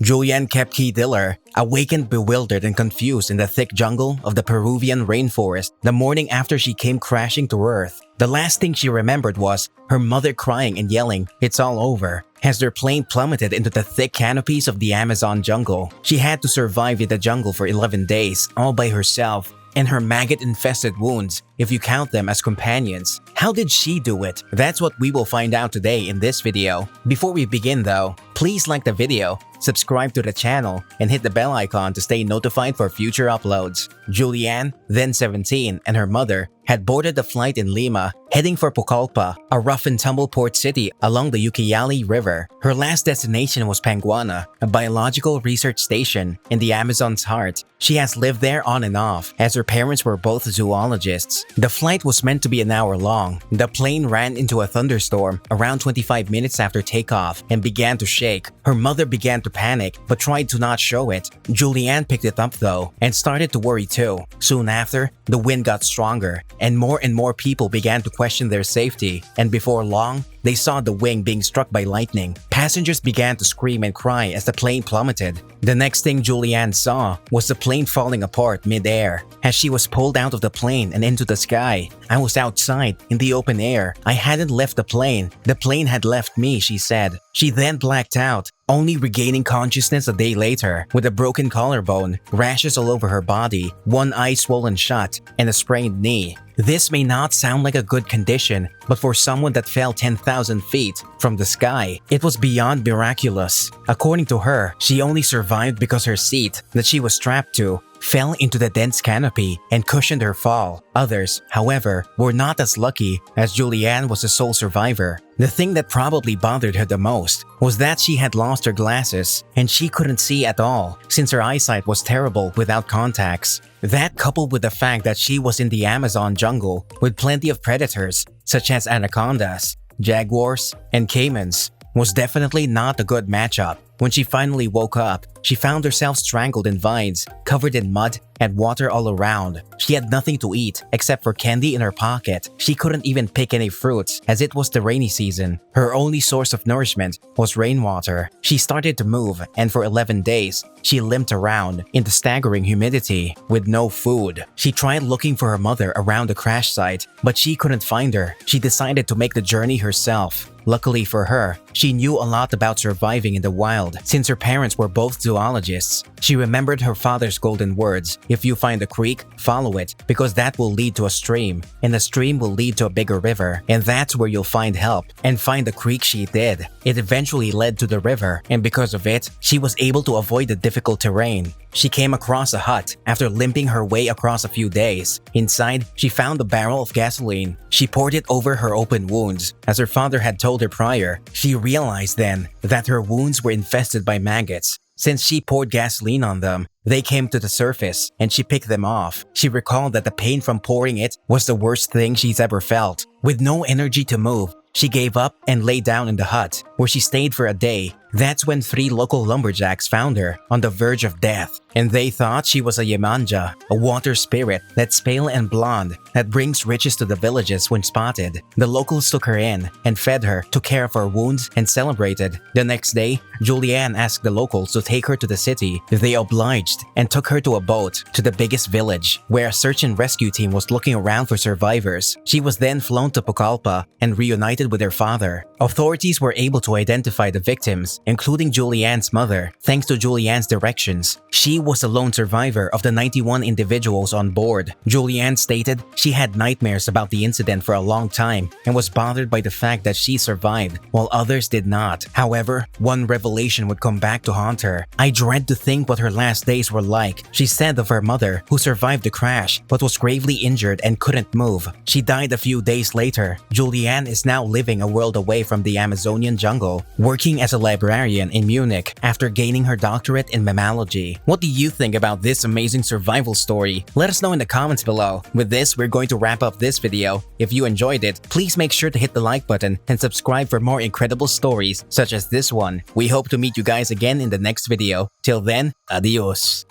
Juliane Koepcke Diller awakened bewildered and confused in the thick jungle of the Peruvian rainforest the morning after she came crashing to Earth. The last thing she remembered was her mother crying and yelling, "It's all over," as their plane plummeted into the thick canopies of the Amazon jungle. She had to survive in the jungle for 11 days, all by herself, and her maggot-infested wounds, if you count them as companions. How did she do it? That's what we will find out today in this video. Before we begin though, please like the video, subscribe to the channel, and hit the bell icon to stay notified for future uploads. Juliane, then 17, and her mother had boarded a flight in Lima, heading for Pucallpa, a rough-and-tumble port city along the Ucayali River. Her last destination was Panguana, a biological research station in the Amazon's heart. She has lived there on and off, as her parents were both zoologists. The flight was meant to be an hour long. The plane ran into a thunderstorm around 25 minutes after takeoff and began to shake. Her mother began to panic but tried to not show it. Juliane picked it up though and started to worry too. Soon after, the wind got stronger and more people began to question their safety, and before long, they saw the wing being struck by lightning. Passengers began to scream and cry as the plane plummeted. The next thing Juliane saw was the plane falling apart mid-air. As she was pulled out of the plane and into the sky, "I was outside, in the open air. I hadn't left the plane. The plane had left me," she said. She then blacked out, only regaining consciousness a day later with a broken collarbone, rashes all over her body, one eye swollen shut, and a sprained knee. This may not sound like a good condition, but for someone that fell 10,000 feet from the sky, it was beyond miraculous. According to her, she only survived because her seat that she was strapped to fell into the dense canopy and cushioned her fall. Others, however, were not as lucky, as Juliane was the sole survivor. The thing that probably bothered her the most was that she had lost her glasses and she couldn't see at all since her eyesight was terrible without contacts. That, coupled with the fact that she was in the Amazon jungle with plenty of predators such as anacondas, jaguars, and caimans, was definitely not a good matchup. When she finally woke up, she found herself strangled in vines, covered in mud and water all around. She had nothing to eat except for candy in her pocket. She couldn't even pick any fruits as it was the rainy season. Her only source of nourishment was rainwater. She started to move, and for 11 days, she limped around in the staggering humidity with no food. She tried looking for her mother around the crash site, but she couldn't find her. She decided to make the journey herself. Luckily for her, she knew a lot about surviving in the wild since her parents were both zoologists. She remembered her father's golden words, "If you find a creek, follow it, because that will lead to a stream, and the stream will lead to a bigger river, and that's where you'll find help." And find the creek she did. It eventually led to the river, and because of it, she was able to avoid the difficult terrain. She came across a hut after limping her way across a few days. Inside, she found a barrel of gasoline. She poured it over her open wounds. As her father had told her prior, she realized then that her wounds were infested by maggots. Since she poured gasoline on them, they came to the surface and she picked them off. She recalled that the pain from pouring it was the worst thing she's ever felt. With no energy to move, she gave up and lay down in the hut, where she stayed for a day. That's when 3 local lumberjacks found her on the verge of death, and they thought she was a yemanja, a water spirit that's pale and blonde that brings riches to the villages when spotted. The locals took her in and fed her, took care of her wounds, and celebrated. The next day, Juliane asked the locals to take her to the city. They obliged and took her to a boat to the biggest village, where a search and rescue team was looking around for survivors. She was then flown to Pucallpa and reunited with her father. Authorities were able to identify the victims, including Juliane's mother, thanks to Juliane's directions. She was the lone survivor of the 91 individuals on board. Juliane stated she had nightmares about the incident for a long time and was bothered by the fact that she survived, while others did not. However, one revelation would come back to haunt her. "I dread to think what her last days were like," she said of her mother, who survived the crash but was gravely injured and couldn't move. She died a few days later. Juliane is now living a world away from the Amazonian jungle, working as a librarian in Munich after gaining her doctorate in mammalogy. What do you think about this amazing survival story? Let us know in the comments below. With this, we're going to wrap up this video. If you enjoyed it, please make sure to hit the like button and subscribe for more incredible stories such as this one. We hope to meet you guys again in the next video. Till then, adios.